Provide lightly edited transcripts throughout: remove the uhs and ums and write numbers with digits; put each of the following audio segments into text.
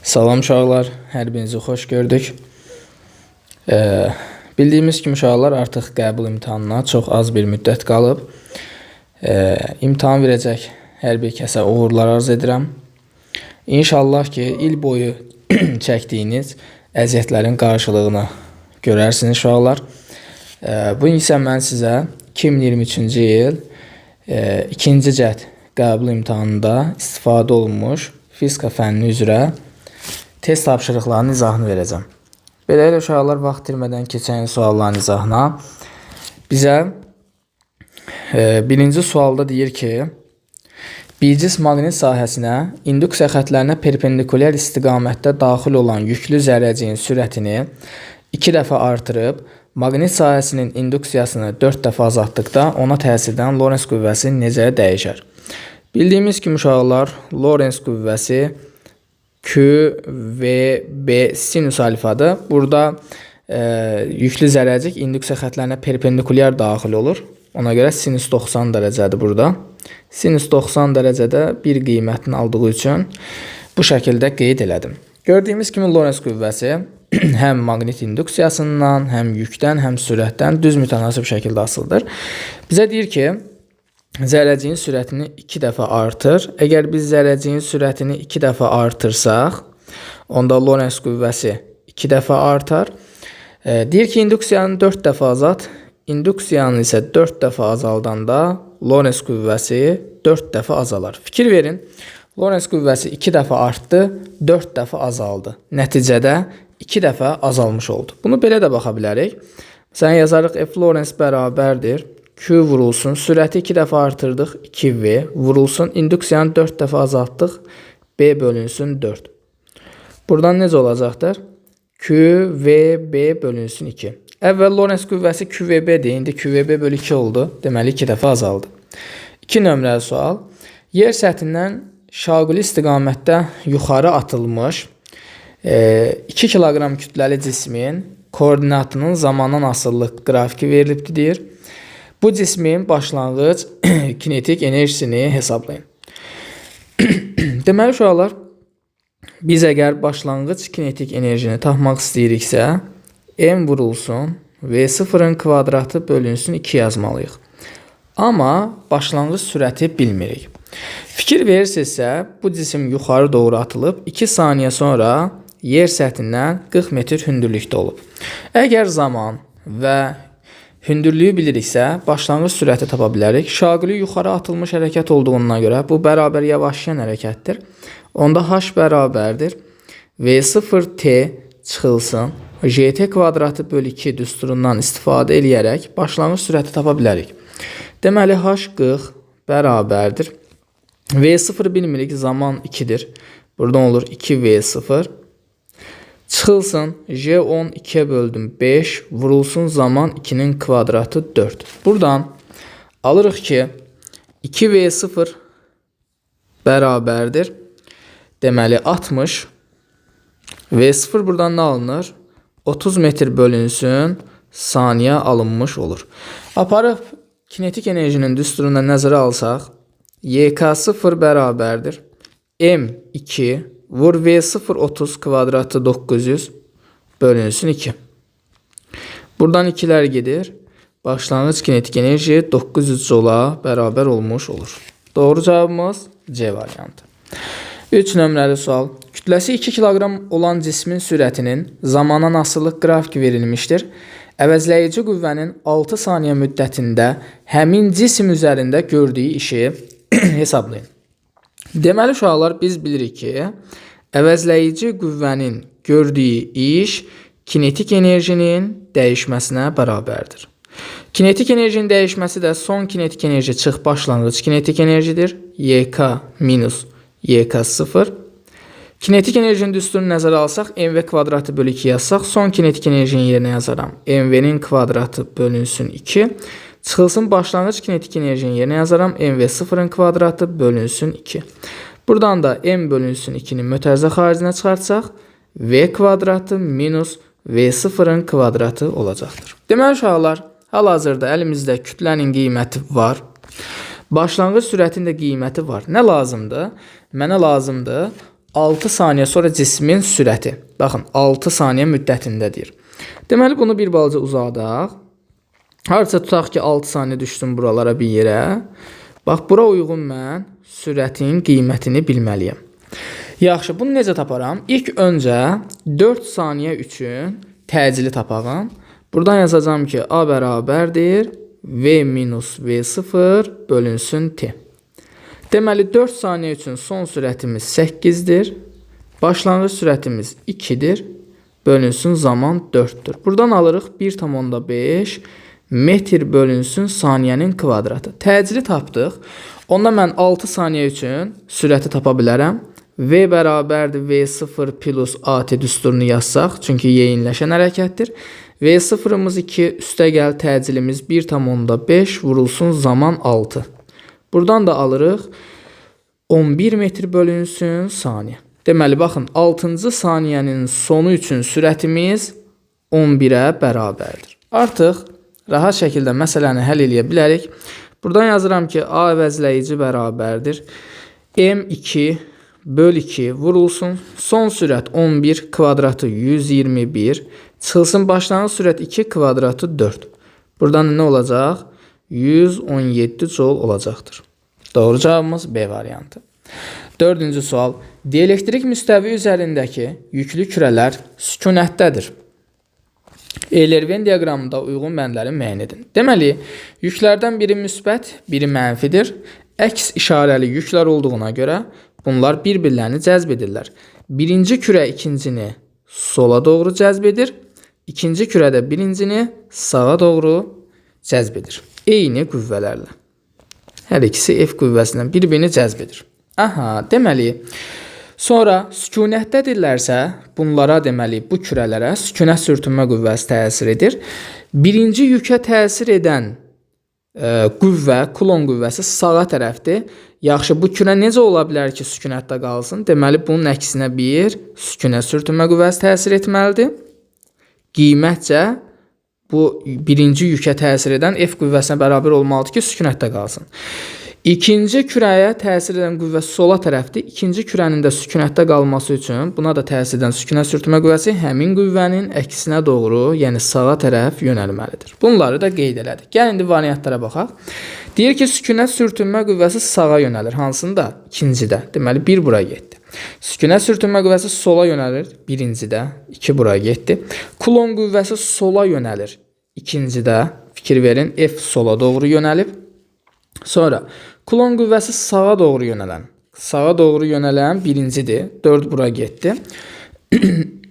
Salam uşaqlar, hər birinizi xoş gördük. Bildiyimiz kimi uşaqlar artıq qəbul imtahanına çox az bir müddət qalıb. İmtahan verəcək hər bir kəsə uğurlar arzu edirəm. İnşallah ki, il boyu çəkdiyiniz əziyyətlərin qarşılığını görərsiniz uşaqlar. Bu gün isə mən sizə 2023-cü il ikinci cəhd qəbul imtahanında istifadə olunmuş fizika fənni üzrə test tapşırıqlarının izahını verəcəm. Beləliklə uşaqlar, vaxt itirmədən keçən sualların izahına. Bizə birinci sualda deyir ki, bir cism maqnit sahəsinə induksiya xətlərinə perpendikulyar istiqamətdə daxil olan yüklü zərrəciyin sürətini 2 dəfə artırıb, maqnit sahəsinin induksiyasını 4 dəfə azaltdıqda ona təsirdən Lorentz qüvvəsi necə dəyişər? Bildiyimiz kimi uşaqlar, Lorentz qüvvəsi Q, V, B sinüs alfadır. Burada yüklü zərrəcik induksiya xətlərinə perpendikulyar daxil olur. Ona görə sinüs 90 dərəcədir burada. Sinüs 90 dərəcədə bir qiymətini aldığı üçün bu şəkildə qeyd elədim. Gördüyümüz kimi Lorentz qüvvəsi həm maqnit induksiyasından, həm yükdən, həm sürətdən düz mütənasib şəkildə asılıdır. Bizə deyir ki, zərrəciyin sürətini 2 dəfə artır. Əgər biz zərrəciyin sürətini 2 dəfə artırsaq, onda Lorentz qüvvəsi 2 dəfə artar. Deyir ki, induksiyanı 4 dəfə azalt. İnduksiyanı isə 4 dəfə azaldanda Lorentz qüvvəsi 4 dəfə azalar. Fikir verin, Lorentz qüvvəsi 2 dəfə artdı, 4 dəfə azaldı. Nəticədə 2 dəfə azalmış oldu. Bunu belə də baxa bilərik. Məsələn, yazarıq F Lorentz bərabərdir. Q vurulsun, sürəti 2 dəfə artırdıq, 2V vurulsun, induksiyanı 4 dəfə azaltdıq, B bölünsün 4. Buradan necə olacaqdır? Q, V, B bölünsün 2. Əvvəl Lorentz qüvvəsi QVB-dir, indi QVB bölü 2 oldu, deməli 2 dəfə azaldı. 2 nömrəli sual. Yer səthindən şaquli istiqamətdə yuxarı atılmış 2 kiloqram kütləli cismin koordinatının zamandan asılılıq qrafiki verilibdir, deyir. Bu cismin başlanğıc kinetik enerjisini hesablayın. Deməli uşaqlar, biz əgər başlanğıc kinetik enerjini tapmaq istəyiriksə, M vurulsun, V0-ın kvadratı bölünsün 2 yazmalıyıq. Amma başlanğıc sürəti bilmirik. Fikir verirsinizsə, bu cisim yuxarı doğru atılıb 2 saniyə sonra yer səthindən 40 metr hündürlükdə olub. Əgər zaman və hündürlüyü biliriksə, başlanğıc sürəti tapa bilərik. Şaquli yuxarı atılmış hərəkət olduğundan görə bu bərabər yavaşlayan hərəkətdir. Onda H bərabərdir. V0T çıxılsın. JT kvadratı bölü 2 düsturundan istifadə eləyərək başlanğıc sürəti tapa bilərik. Deməli, H 40 bərabərdir. V0 bilmirik, zaman 2-dir. Buradan olur 2V0. Çıxılsın, J10 2'ye böldüm 5, vurulsun zaman 2'nin kvadratı 4. Buradan alırıq ki, 2V0 bərabərdir. Deməli, 60. V0 buradan nə alınır? 30 metr bölünsün, saniyə alınmış olur. Aparıb kinetik enerjinin düsturuna nəzərə alsaq, YK0 bərabərdir. M2 vur V0 30 kvadratı 900 bölünsün 2. Buradan 2'lər gedir. Başlanğıc kinetik enerji 900 joula bərabər olmuş olur. Doğru cavabımız C variantı. 3 nömrəli sual. Kütləsi 2 kiloqram olan cismin sürətinin zamandan asılılıq qrafiki verilmişdir. Əvəzləyici qüvvənin 6 saniyə müddətində həmin cisim üzərində gördüyü işi hesablayın. Deməli uşaqlar, biz bilirik ki, əvəzləyici qüvvənin gördüyü iş kinetik enerjinin dəyişməsinə bərabərdir. Kinetik enerjinin dəyişməsi də son kinetik enerji çıx başlanğıc kinetik enerjidir. YK minus YK0. Kinetik enerjinin düsturunu nəzərə alsaq, MV kvadratı bölü 2 yazsaq, son kinetik enerjinin yerinə yazaram. MV'nin kvadratı bölünsün 2. Çıxılsın, başlanğıc kinetik enerjinin yerinə yazaram. MV0'ın kvadratı bölünsün 2. Buradan da M bölünsün 2'nin mötərizə xaricinə çıxartsaq, V kvadratı minus V0'ın kvadratı olacaqdır. Deməli uşaqlar, hal-hazırda əlimizdə kütlənin qiyməti var. Başlanğıc sürətin də qiyməti var. Nə lazımdır? Mənə lazımdır 6 saniyə sonra cismin sürəti. Baxın, 6 saniyə müddətindədir. Deməli, bunu bir balaca uzadaq. Harca tutaq ki, 6 saniyə düşsün buralara bir yerə. Bax, bura uyğun mən sürətin qiymətini bilməliyəm. Yaxşı, bunu necə taparam? İlk öncə 4 saniyə üçün təcili tapağım. Buradan yazacağım ki, A bərabərdir V minus V0 bölünsün T. Deməli, 4 saniyə üçün son sürətimiz 8-dir. Başlanğıc sürətimiz 2-dir. Bölünsün zaman 4-dür. Buradan alırıq 1,5 metr bölünsün saniyənin kvadratı. Təcili tapdıq. Onda mən 6 saniyə üçün sürəti tapa bilərəm. V bərabərdir V0 plus AT düsturunu yazsaq. Çünki yeyinləşən hərəkətdir. V0'ımız 2, üstəgəl təcilimiz 1,5 vurulsun zaman 6. Buradan da alırıq 11 metr bölünsün saniyə. Deməli, baxın, 6-cı saniyənin sonu üçün sürətimiz 11-ə bərabərdir. Artıq rahat şəkildə məsələni həll edə bilərik. Buradan yazıram ki, A əvəzləyici bərabərdir M2 böl 2 vurulsun. Son sürət 11 kvadratı 121 çıxılsın başlanğıc sürət 2 kvadratı 4. Buradan nə olacaq? 117 joule olacaqdır. Doğru cavabımız B variantı. Dördüncü sual. Dielektrik müstəvi üzərindəki yüklü kürələr sükunətdədir. Eylerven diaqramında uyğun bəndləri müəyyən edin. Deməli, yüklərdən biri müsbət, biri mənfidir. Əks işarəli yüklər olduğuna görə bunlar bir-birlərini cəzb edirlər. Birinci kürə ikincini sola doğru cəzb edir. İkinci kürədə birincini sağa doğru cəzb edir. Eyni qüvvələrlə. Hər ikisi F qüvvəsindən bir-birini cəzb edir. Aha, deməli, sonra sükunətdədirlərsə, bunlara deməli, bu kürələrə sükunət sürtünmə qüvvəsi təsir edir. Birinci yükə təsir edən qüvvə, Coulomb qüvvəsi sağa tərəfdir. Yaxşı, bu kürə necə ola bilər ki, sükunətdə qalsın? Deməli, bunun əksinə bir sükunət sürtünmə qüvvəsi təsir etməlidir. Qiymətcə bu birinci yükə təsir edən F qüvvəsinə bərabər olmalıdır ki, sükunətdə qalsın. İkinci kürəyə təsir edən qüvvə sola tərəfdir. İkinci kürənin də sükunətdə qalması üçün buna da təsir edən sükunət sürtünmə qüvvəsi həmin qüvvənin əksinə doğru, yəni sağa tərəf yönəlməlidir. Bunları da qeyd elədik. Gəlin indi variantlara baxaq. Deyir ki, sükunət sürtünmə qüvvəsi sağa yönəlir. Hansında? İkincidə. Deməli, 1 bura getdi. Sükunət sürtünmə qüvvəsi sola yönəlir. Birincidə. 2 bura getdi. Coulomb qüvvəsi sola yönəlir. İkincidə. Fikir verin. F sola doğru yönəlib. Sonra Coulomb qüvvəsi sağa doğru yönələn birincidir. 4 bura getdi.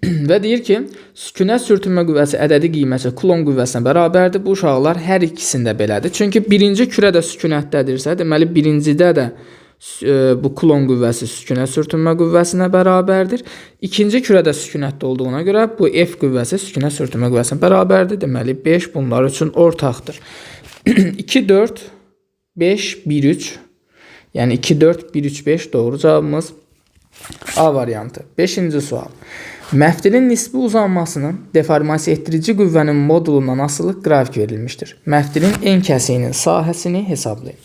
Və deyir ki, sükunət sürtünmə qüvvəsi ədədi qiymətcə Coulomb qüvvəsinə bərabərdir. Bu uşaqlar hər ikisində belədir. Çünki birinci kürə də sükunətdədirsə, deməli birincidə də bu Coulomb qüvvəsi sükunət sürtünmə qüvvəsinə bərabərdir. İkinci kürədə sükunətdə olduğuna görə bu F qüvvəsi sükunət sürtünmə qüvvəsinə bərabərdir. Deməli 5 bunlar üçün ortaqdır. 2, 4, 5, 1, 3. Yəni 2, 4, 1, 3, 5 doğru cavabımız A variantı. 5-ci sual. Məftilin nisbi uzanmasının deformasiya etdirici qüvvənin modulundan asılı qrafik verilmişdir. Məftilin en kəsiyinin sahəsini hesablayın.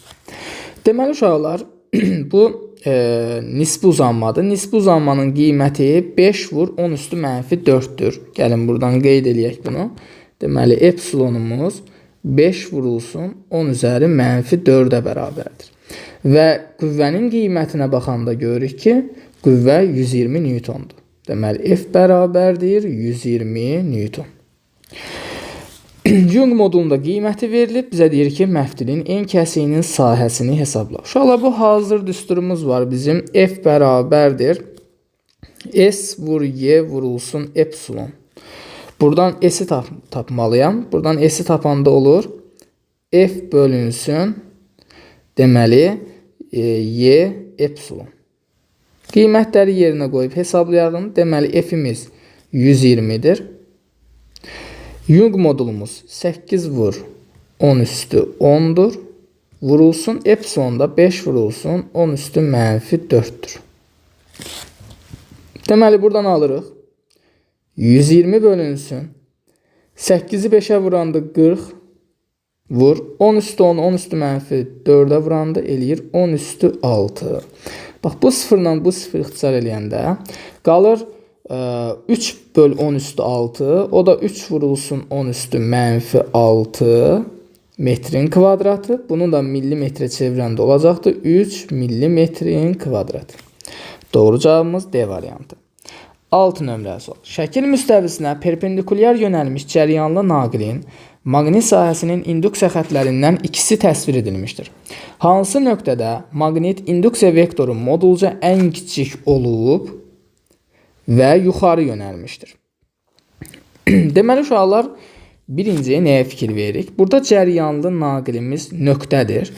Deməli uşaqlar, bu nisbi uzanmadır. Nisbi uzanmanın qiyməti 5 vur 10 üstü mənfi 4'dür. Gəlin buradan qeyd eləyək bunu. Deməli epsilonumuz 5 vurulsun 10 üzəri mənfi 4'ə bərabərdir. Və qüvvənin qiymətinə baxanda görürük ki, qüvvə 120 newtondur. Deməli F bərabərdir 120 newton. Young modulunda qiyməti verilib, bizə deyir ki, məftilin en kəsiyinin sahəsini hesabla. Uşaqlar, bu hazır düsturumuz var bizim. F bərabərdir S vur Y vurulsun epsilon. Buradan S'i tapmalıyam. Buradan S'i tapanda olur F bölünsün deməli Y epsilon. Qiymətləri yerinə qoyub hesablayalım. Deməli F'imiz 120'dir. Young modulumuz 8 vur 10 üstü 10'dur. Vurulsun epsilonda 5 vurulsun 10 üstü mənfi 4'dür. Deməli buradan alırıq. 120 bölünsün. 8'i 5'e vuranda 40 vur. 10 üstü 10, 10 üstü mənfi 4'e vuranda eləyir 10 üstü 6. Bax, bu sıfırla bu sıfır ixtisar eləyəndə qalır 3 böl 10 üstü 6. O da 3 vurulsun 10 üstü mənfi 6 metrin kvadratı. Bunu da millimetrə çevirəndə olacaqdır 3 millimetrin kvadratı. Doğru cavabımız D variantı. 6 nömrəli sual. Şəkil müstəvisinə perpendikulyar yönəlmiş cəryanlı naqilin maqnit sahəsinin induksiya xətlərindən ikisi təsvir edilmişdir. Hansı nöqtədə maqnit induksiya vektoru modulca ən kiçik olub və yuxarı yönəlmişdir? Deməli, uşaqlar, birinciyə nəyə fikir veririk? Burada cəryanlı naqilimiz nöqtədir.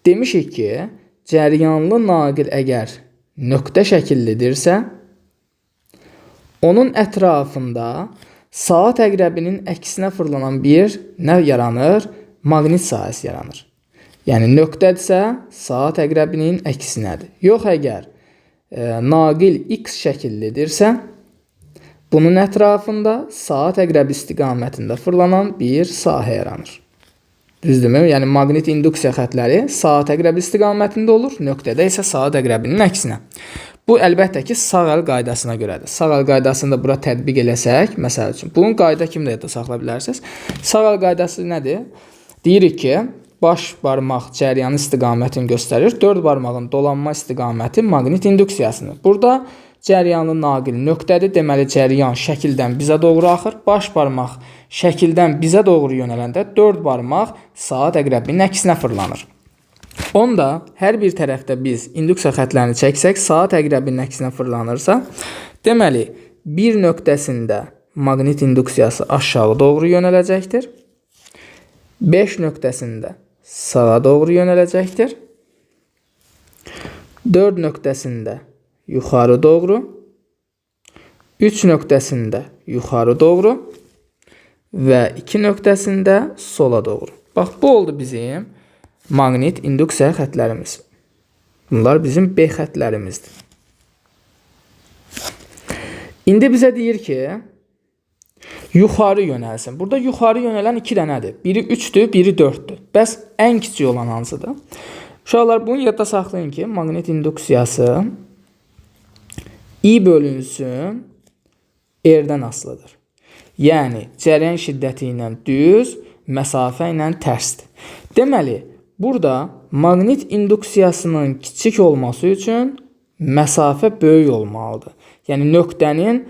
Demişik ki, cəryanlı naqil əgər nöqtə şəkillidirsə, onun ətrafında saat əqrəbinin əksinə fırlanan bir nə yaranır? Maqnit sahəsi yaranır. Yəni, nöqtədirsə, saat əqrəbinin əksinədir. Yox, əgər naqil X şəkillidirsə, bunun ətrafında saat əqrəbi istiqamətində fırlanan bir sahə yaranır. Düzdürmü? Yəni, maqnit induksiya xətləri saat əqrəbi istiqamətində olur, nöqtədə isə saat əqrəbinin əksinə. Bu, əlbəttə ki, sağ əl qaydasına görədir. Sağ əl qaydasını da bura tətbiq eləsək, məsəl üçün, bunun qayda kimi də saxlaya bilərsiniz. Sağ əl qaydası nədir? Deyirik ki, baş barmaq cəryanın istiqamətini göstərir, 4 barmağın dolanma istiqaməti maqnit induksiyasını. Burada cəryanlı naqil nöqtədir, deməli cəryan şəkildən bizə doğru axır. Baş barmaq şəkildən bizə doğru yönələndə 4 barmaq saat əqrəbinin əksinə fırlanır. Onda hər bir tərəfdə biz induksiya xətlərini çəksək, saat əqrəbinin əksinə fırlanırsa, deməli, bir nöqtəsində maqnit induksiyası aşağı doğru yönələcəkdir. 5 nöqtəsində sağa doğru yönələcəkdir. 4 nöqtəsində yuxarı doğru. 3 nöqtəsində yuxarı doğru. Və 2 nöqtəsində sola doğru. Bax, bu oldu bizim maqnit induksiya xətlərimiz. Bunlar bizim B xətlərimizdir. İndi bizə deyir ki, yuxarı yönəlsin. Burada yuxarı yönələn 2 dənədir. Biri 3-dür, biri 4-dür. Bəs ən kiçik olan hansıdır? Uşaqlar, bunu yadda saxlayın ki, maqnit induksiyası I bölünsün R-dən asılıdır. Yəni, cəryan şiddəti ilə düz, məsafə ilə tərsdir. Deməli, burada maqnit induksiyasının kiçik olması üçün məsafə böyük olmalıdır. Yəni, nöqtənin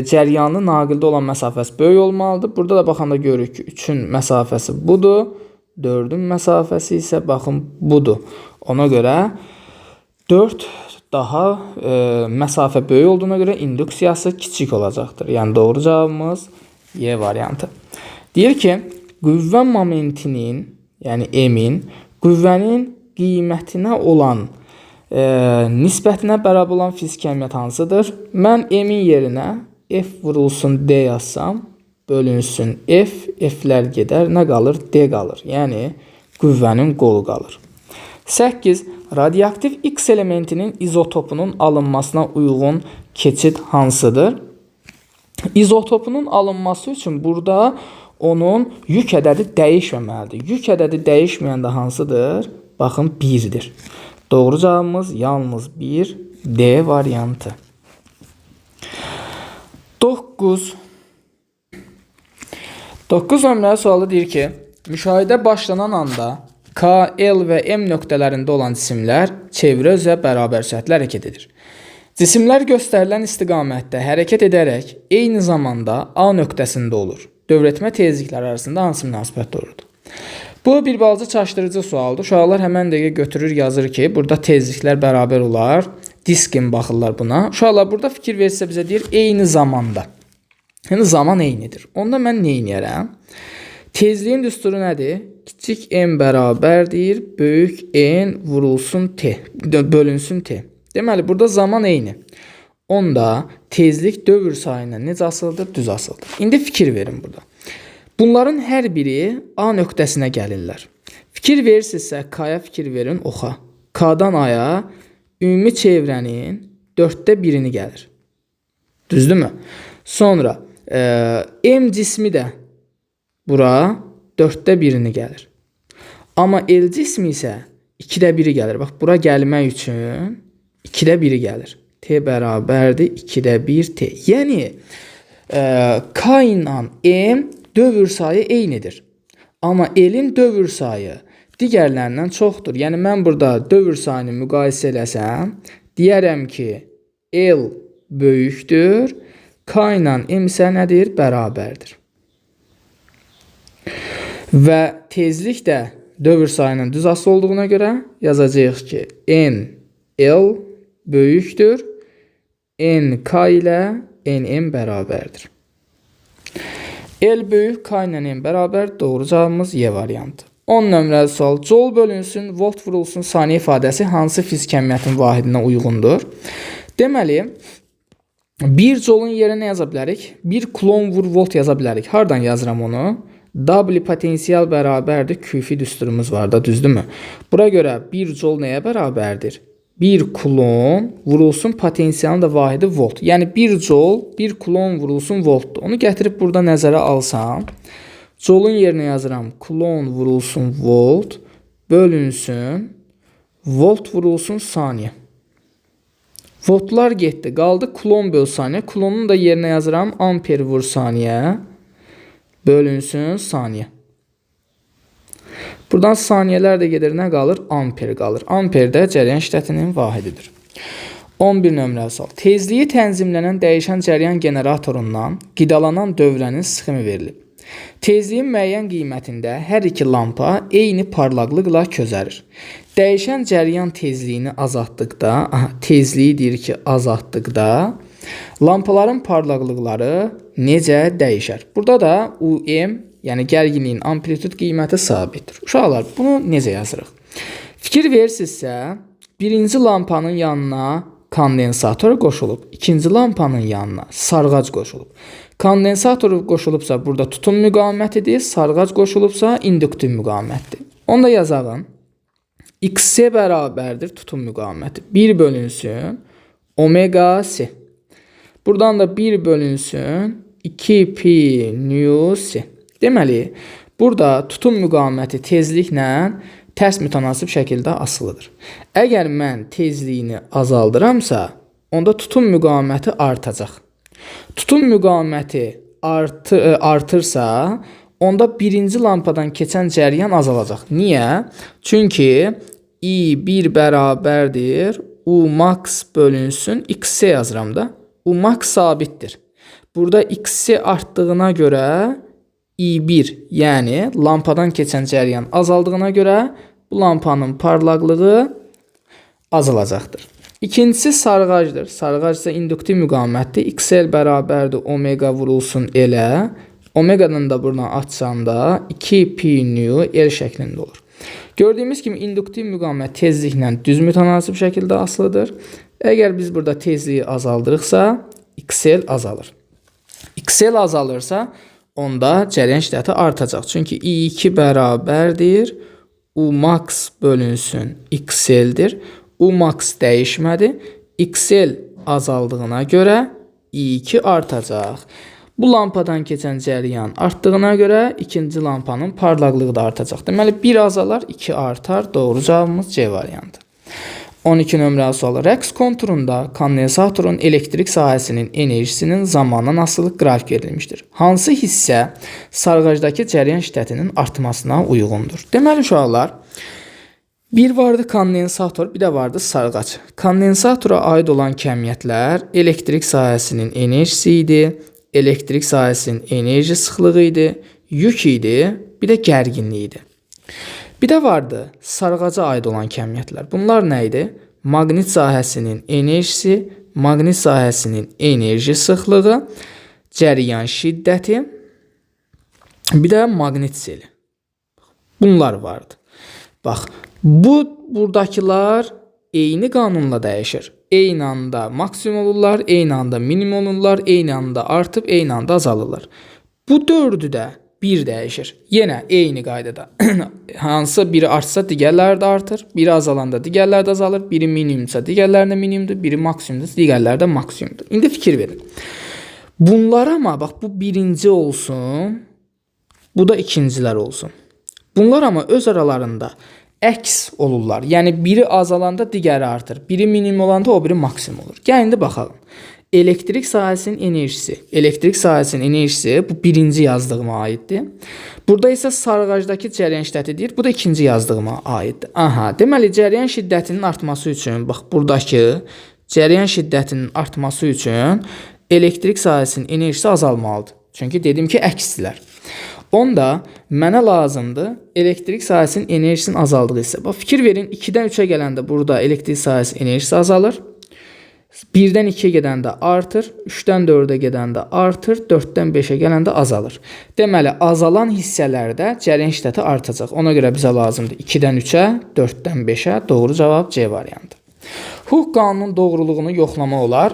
cəryanlı naqildə olan məsafəsi böyük olmalıdır. Burada da baxanda görürük ki, 3-ün məsafəsi budur, 4-ün məsafəsi isə baxın budur. Ona görə 4 daha məsafə böyük olduğuna görə induksiyası kiçik olacaqdır. Yəni, doğru cavabımız Y variantı. Deyir ki, qüvvə momentinin, yəni M-in, qüvvənin qiymətinə olan nisbətinə bərabər olan fiziki əhəmiyyət hansıdır? Mən M-in yerinə F vurulsun D yazsam, bölünsün F, F-lər gedər, nə qalır? D qalır. Yəni, qüvvənin qolu qalır. 8. Radioaktiv X elementinin izotopunun alınmasına uyğun keçid hansıdır? İzotopunun alınması üçün burada onun yük ədədi dəyişməməlidir. Yük ədədi dəyişməyəndə hansıdır? Baxın, 1-dir. Doğru cavabımız yalnız 1, D variantı. 9 nömrəli sualı deyir ki, müşahidə başlanan anda K, L və M nöqtələrində olan cisimlər çevrə üzrə bərabər sürətlə hərəkət edir. Cisimlər göstərilən istiqamətdə hərəkət edərək eyni zamanda A nöqtəsində olur. Dövrətmə tezliklər arasında hansı münasibət doğrudur? Bu bir balaca çaşdırıcı sualdır. Uşaqlar həmən dəqiqə götürür, yazır ki, burada tezliklər bərabər olar. Diskin baxırlar buna. Uşaqlar burada fikir versə bizə deyir eyni zamanda. Yəni zaman eynidir. Onda mən nə edərəm? Tezliyin düsturu nədir? Kiçik n bərabərdir, böyük n vurulsun t, bölünsün t. Deməli, burada zaman eyni. Onda tezlik dövr sayı ilə necə asılıdır? Düz asılıdır. İndi fikir verin burada. Bunların hər biri A nöqtəsinə gəlirlər. Fikir verirsinizsə, K-ya fikir verin, oxa. K-dan A-ya ümumi çevrənin 4də 1-ini gəlir. Düzdürmü? Sonra M cismi də bura 4də 1-ini gəlir. Amma L cismi isə 2də 1-i gəlir. Bax, bura gəlmək üçün 2-də 1 gəlir. T bərabərdir 2-də 1 T. Yəni K ilə M dövr sayı eynidir. Amma L'in dövr sayı digərlərindən çoxdur. Yəni mən burada dövr sayını müqayisə eləsəm, deyərəm ki, L böyükdür, K ilə M isə nədir? Bərabərdir. Və tezlik də dövr sayının düz asılı olduğuna görə yazacağıq ki, N L böyükdür, N K ilə N M bərabərdir. L böyük, K ilə M bərabər, doğru cavabımız Y variantı. 10 nömrəli sual. Joule bölünsün, volt vurulsun saniyə ifadəsi hansı fizik əmmiyyətin vahidinə uyğundur? Deməli, 1 joule-un yerinə yaza bilərik. 1 kulon vur volt yaza bilərik. Hardan yazıram onu? W potensial bərabərdir. Küfi düsturumuz var da, düzdürmü? Bura görə 1 joule nəyə bərabərdir? 1 kulon vurulsun potensialın da vahidi volt. Yəni 1 joule 1 kulon vurulsun voltdur. Onu gətirib burada nəzərə alsam, joule-un yerinə yazıram. Kulon vurulsun volt bölünsün volt vurulsun saniyə. Voltlar getdi. Qaldı kulon böl saniyə. Kulonun da yerinə yazıram. Amper vur saniyə bölünsün saniyə. Buradan saniyələr də gedir, nə qalır? Amper qalır. Amper də cəryan şiddətinin vahididir. 11 nömrəli sual. Tezliyi tənzimlənən dəyişən cəryan generatorundan qidalanan dövrənin sxemi verilib. Tezliyin müəyyən qiymətində hər iki lampa eyni parlaqlıqla közərir. Dəyişən cəryan tezliyini azaltdıqda, tezliyi deyir ki, azaltdıqda lampaların parlaqlıqları necə dəyişər? Burada da UM, yəni gərginliyin amplitud qiyməti sabitdir. Uşaqlar, bunu necə yazırıq? Fikir verirsinizsə, birinci lampanın yanına kondensator qoşulub, ikinci lampanın yanına sarğac qoşulub. Kondensator qoşulubsa burada tutum müqavimətidir, sarğac qoşulubsa induktiv müqavimətdir. Onu da yazalım. XC bərabərdir tutum müqaviməti. 1 bölünsün omega C. Buradan da 1 bölünsün 2 pi nu C. Deməli, burada tutum müqaviməti tezliklə tərs mütənasib şəkildə asılıdır. Əgər mən tezliyini azaldıramsa, onda tutum müqaviməti artacaq. Tutum müqaviməti artırsa, onda birinci lampadan keçən cəryan azalacaq. Niyə? Çünki I1 bərabərdir U max bölünsün XC yazıram da. U max sabitdir. Burada XC artdığına görə I1, yəni lampadan keçən cəryan azaldığına görə bu lampanın parlaqlığı azalacaqdır. İkincisi sarğacdır. Sarğac isə induktiv müqavimətdir. XL bərabərdir omega vurulsun L-ə. Omegadan da buradan açsam da 2 pi nu L şəklində olur. Gördüyümüz kimi induktiv müqavimət tezliklə düz mütənasib şəkildə asılıdır. Əgər biz burada tezliyi azaldırıqsa, XL azalır. XL azalırsa, onda cəryan şiddəti artacaq. Çünki I2 bərabərdir U max bölünsün XL-dir. U max dəyişmədi. XL azaldığına görə I2 artacaq. Bu lampadan keçən cəryan artdığına görə ikinci lampanın parlaqlığı da artacaq. Deməli, 1 azalar, 2 artar. Doğru cavabımız C variantı. 12 nömrəli sual. Rəqs konturunda kondensatorun elektrik sahəsinin enerjisinin zamandan asılı qrafik verilmişdir. Hansı hissə sarğacdakı cəryan şiddətinin artmasına uyğundur? Deməli, uşaqlar, bir vardı kondensator, bir də vardı sarğac. Kondensatora aid olan kəmiyyətlər elektrik sahəsinin enerjisi idi, elektrik sahəsinin enerji sıxlığı idi, yük idi, bir də gərginliyi idi. Bir də vardı sarğaca aid olan kəmiyyətlər. Bunlar nə idi? Maqnit sahəsinin enerjisi, maqnit sahəsinin enerji sıxlığı, cəryan şiddəti, bir də maqnit seli. Bunlar vardı. Bax, buradakılar eyni qanunla dəyişir. Eyni anda maksimum olurlar, eyni anda minimum olurlar, eyni anda artıb, eyni anda azalırlar. Bu dördü də bir dəyişir. Yenə eyni qaydada. Hansı biri artsa digərləri də artır, biri azalanda digərləri də azalır, biri minimumsa digərlərində minimumdur, biri maksimumdur, digərləri də maksimumdur. İndi fikir verin. Bunlar ama bax bu birinci olsun, bu da ikincilər olsun. Bunlar ama öz aralarında əks olurlar. Yəni biri azalanda digəri artır. Biri minimum olanda o biri maksimum olur. Gəlin indi baxalım. Elektrik sahəsinin enerjisi bu birinci yazdığıma aiddir. Burada isə sarğajdakı cərəyan şiddəti deyir. Bu da ikinci yazdığıma aiddir. Aha, deməli cərəyan şiddətinin artması üçün, bax buradakı cərəyan şiddətinin artması üçün elektrik sahəsinin enerjisi azalmalıdır. Çünki dedim ki, əksdirlər. Onda mənə lazımdır elektrik sahəsinin enerjisinin azaldığı isə. Bax fikir verin, 2-dən 3-ə gələndə burada elektrik sahəsinin enerjisi azalır. 1-dən 2-yə gedəndə artır, 3-dən 4-ə gedəndə artır, 4-dən 5-ə gələndə azalır. Deməli, azalan hissələrdə cərəyan şiddəti artacaq. Ona görə bizə lazımdır 2-dən 3-ə, 4-dən 5-ə. Doğru cavab C variantı. Hooke qanunun doğruluğunu yoxlamaq olar.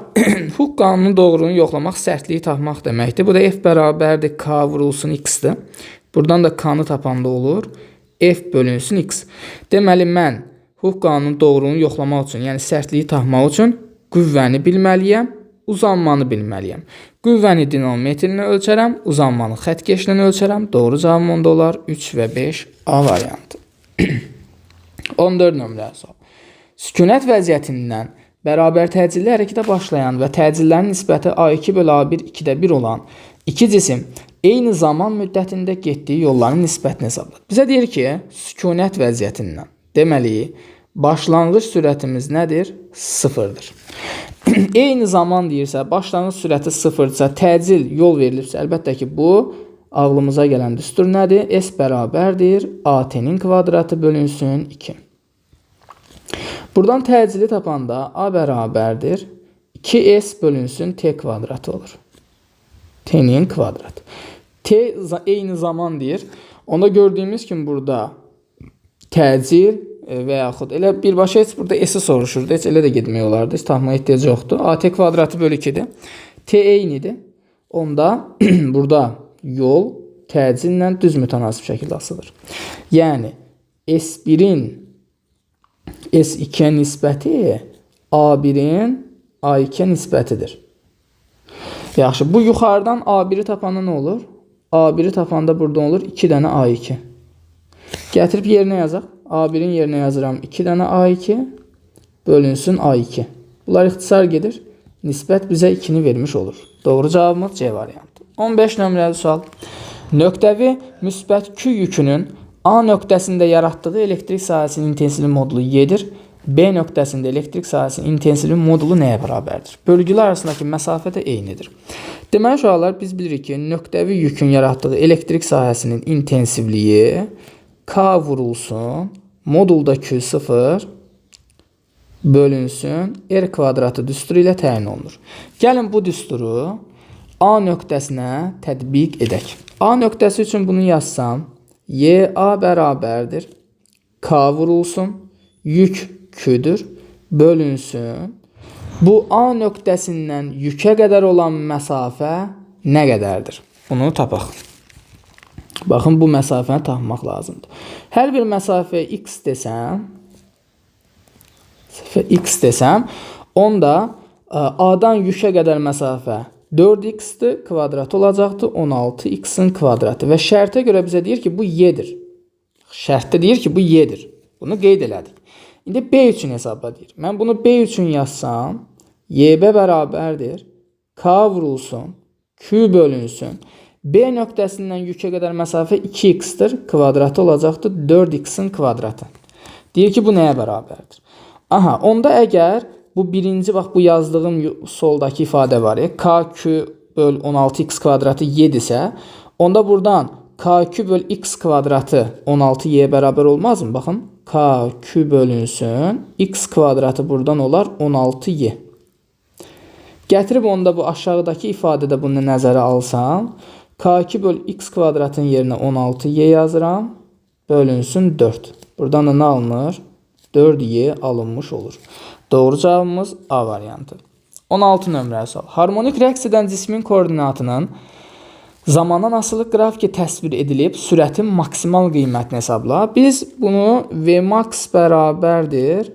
Hooke qanunun doğruluğunu yoxlamaq sərtliyi tapmaq deməkdir. Bu da F bərabərdir K vurulsun X-dir. Buradan da K-nı tapanda olur. F bölünsün X. Deməli, mən Hooke qanunun doğruluğunu yoxlamaq üçün, yəni sərtliyi tapmaq üçün qüvvəni bilməliyəm, uzanmanı bilməliyəm. Qüvvəni dinamometrlə ölçərəm, uzanmanı xəttkeşlə ölçərəm. Doğru cavabım onda olar 3 və 5 A variantı. 14 nömrəli sual. Sükunət vəziyyətindən bərabər təcilli hərəkətə başlayan və təcillərin nisbəti A2 bölü A1 2-də 1 olan iki cisim eyni zaman müddətində getdiyi yolların nisbətini hesabladı. Bizə deyir ki, sükunət vəziyyətindən. Deməli, başlanğıc sürətimiz nədir? 0-dır. Eyni zaman deyirsə, başlanğıc sürəti 0-dırsa, təcil yol verilibsə, əlbəttə ki, bu ağlımıza gələn düstur nədir? S bərabərdir AT-nin kvadratı bölünsün 2. Buradan təcili tapanda A bərabərdir 2S bölünsün T kvadratı olur. T'nin kvadratı. T eyni zaman deyir. Onda gördüyümüz kimi burada təcil və yaxud elə birbaşa heç burada S-i soruşurdu. Heç elə də getmək olardı. Heç tapmaya ehtiyac yoxdur. AT kvadratı bölü 2-dir. T eynidir. Onda burada yol təcillə düz mütənasib şəkildə asılır. Yəni S1-in S2-yə nisbəti A1-in A2-yə nisbətidir. Yaxşı, bu yuxarıdan A1-i tapanda nə olur? A1-i tapanda burada olur 2 dənə A2. Gətirib yerinə yazaq. A1-in yerinə yazıram 2 dənə A2 bölünsün A2. Bunlar ixtisar gedir. Nisbət bizə 2-ni vermiş olur. Doğru cavabımız C variantı. 15 nömrəli sual. Nöqtəvi müsbət Q yükünün A nöqtəsində yaratdığı elektrik sahəsinin intensivli modulu Y-dir. B nöqtəsində elektrik sahəsinin intensivli modulu nəyə bərabərdir? Bölgülər arasındakı məsafə də eynidir. Deməli, uşaqlar, biz bilirik ki, nöqtəvi yükün yaratdığı elektrik sahəsinin intensivliyi K vurulsun, modulda Q0 bölünsün, R kvadratı düsturu ilə təyin olunur. Gəlin bu düsturu A nöqtəsinə tətbiq edək. A nöqtəsi üçün bunu yazsam, YA bərabərdir K vurulsun, yük Q'dür, bölünsün. Bu A nöqtəsindən yükə qədər olan məsafə nə qədərdir? Bunu tapaq. Baxın, bu məsafəni tapmaq lazımdır. Hər bir məsafəyə x desəm, onda A-dan yükə qədər məsafə 4x-dir, kvadrat olacaqdır, 16x-in kvadratı. Və şərtə görə bizə deyir ki, bu y-dir. Şərtdə deyir ki, bu y-dir. Bunu qeyd elədik. İndi B üçün hesabla deyir. Mən bunu B üçün yazsam, YB bərabərdir K vurulsun, Q bölünsün. B nöqtəsindən yükə qədər məsafə 2x-dir, kvadratı olacaqdır 4x-in kvadratı. Deyir ki, bu nəyə bərabərdir? Aha, onda əgər bu birinci, bax, bu yazdığım soldakı ifadə var ya, KQ böl 16x kvadratı y-dirsə, onda buradan KQ böl x kvadratı 16y bərabər olmazmı? Baxın, KQ bölünsün, x kvadratı buradan olar 16y. Gətirib onda bu aşağıdakı ifadədə bunu nəzərə alsam, K2 böl x kvadratın yerinə 16y yazıram, bölünsün 4. Buradan da nə alınır? 4y alınmış olur. Doğru cavabımız A variantı. 16 nömrəli sual. Harmonik rəqs edən cismin koordinatının zamandan asılı qrafiki təsvir edilib, sürətin maksimal qiymətini hesabla. Biz bunu Vmax bərabərdir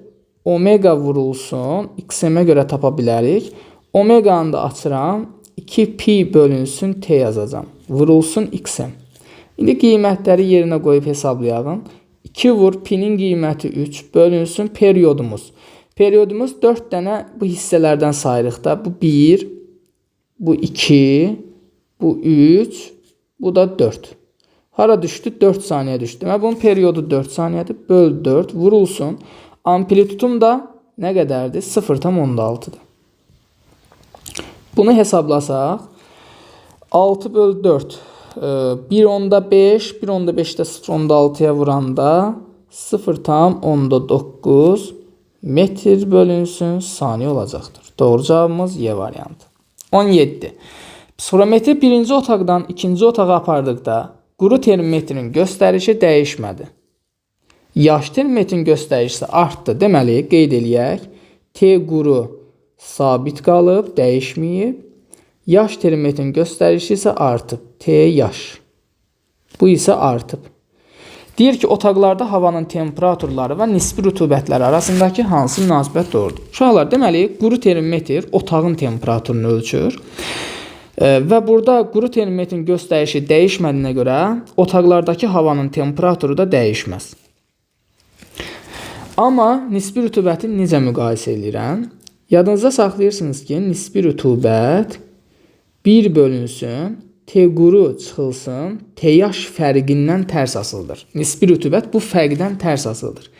omega vurulsun, xm-ə görə tapa bilərik. Omeganı da açıram, 2pi bölünsün t yazacağım. Vurulsun xm. İndi qiymətləri yerinə qoyub hesablayalım. 2 vur pi-nin qiyməti 3 bölünsün periodumuz. Periodumuz 4 dənə bu hissələrdən sayırıq da. Bu 1, bu 2, bu 3, bu da 4. Hara düşdü? 4 saniyə düşdü. Demək, bunun periodu 4 saniyədir. Böl 4 vurulsun. Amplitudum da nə qədərdir? 0,6-dır. Bunu hesablasaq, 6 böl 4, 1/5, 1/5-də 0,6-ya vuranda 0,9 metr bölünsün saniyə olacaqdır. Doğru cavabımız Y variantı. 17. Spirometri birinci otaqdan ikinci otağa apardıqda quru termometrin göstərişi dəyişmədi. Yaş termometrin göstəricisi artdı. Deməli, qeyd eləyək, T quru sabit qalıb, dəyişməyib. Yaş termometrin göstəricisi isə artıb. T yaş. Bu isə artıb. Deyir ki, otaqlarda havanın temperaturları və nisbi rütubətləri arasındakı hansı münasibət doğrudur? Uşaqlar, deməli, quru termometr otağın temperaturunu ölçür. Və burada quru termometrin göstərişi dəyişmədiyinə görə otaqlardakı havanın temperaturu da dəyişməz. Amma nisbi rütubəti necə müqayisə edirəm? Yadınızda saxlayırsınız ki, nisbi rütubət 1 bölünsün, T quru çıxılsın, T yaş fərqindən tərs asılıdır. Nisbi rütubət bu fərqdən tərs asılıdır.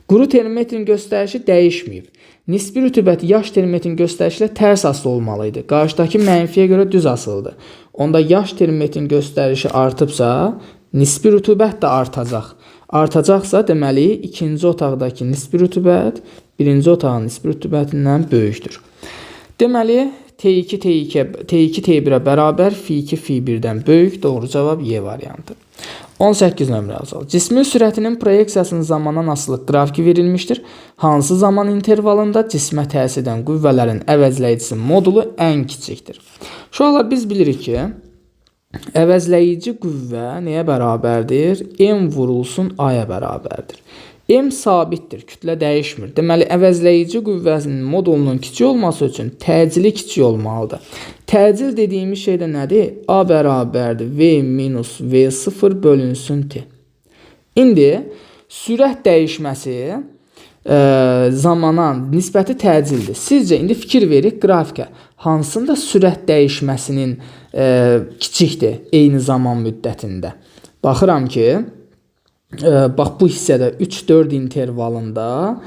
Quru termometrin göstərişi dəyişməyib. Nisbi rütubət yaş termometrin göstərişi ilə tərs asılı olmalıydı. Qarşıdakı mənfiyə görə düz asılıdır. Onda yaş termometrin göstərişi artıbsa, nisbi rütubət də artacaq. Artacaqsa, deməli, ikinci otaqdakı nisbi rütubət birinci otağın nisbi rütubətindən böyükdür. Deməli, T2 T1-ə bərabər, F2 F1-dən böyük. Doğru cavab Y variantı. 18 nömrəli sual. Cismin sürətinin proyeksiyasının zamandan asılı qrafiki verilmişdir. Hansı zaman intervalında cismə təsir edən qüvvələrin əvəzləyicisi modulu ən kiçikdir? Uşaqlar, biz bilirik ki, əvəzləyici qüvvə nəyə bərabərdir? M vurulsun A-ya bərabərdir. M sabitdir, kütlə dəyişmir. Deməli, əvəzləyici qüvvəsinin modulunun kiçik olması üçün təcili kiçik olmalıdır. Təcil dediyimiz şey də nədir? A bərabərdir V minus V0 bölünsün T. İndi sürət dəyişməsi zamana nisbəti təcildir. Sizcə, indi fikir verik qrafikə. Hansında sürət dəyişməsinin kiçikdir eyni zaman müddətində? Baxıram ki, bax bu hissədə 3-4 intervalında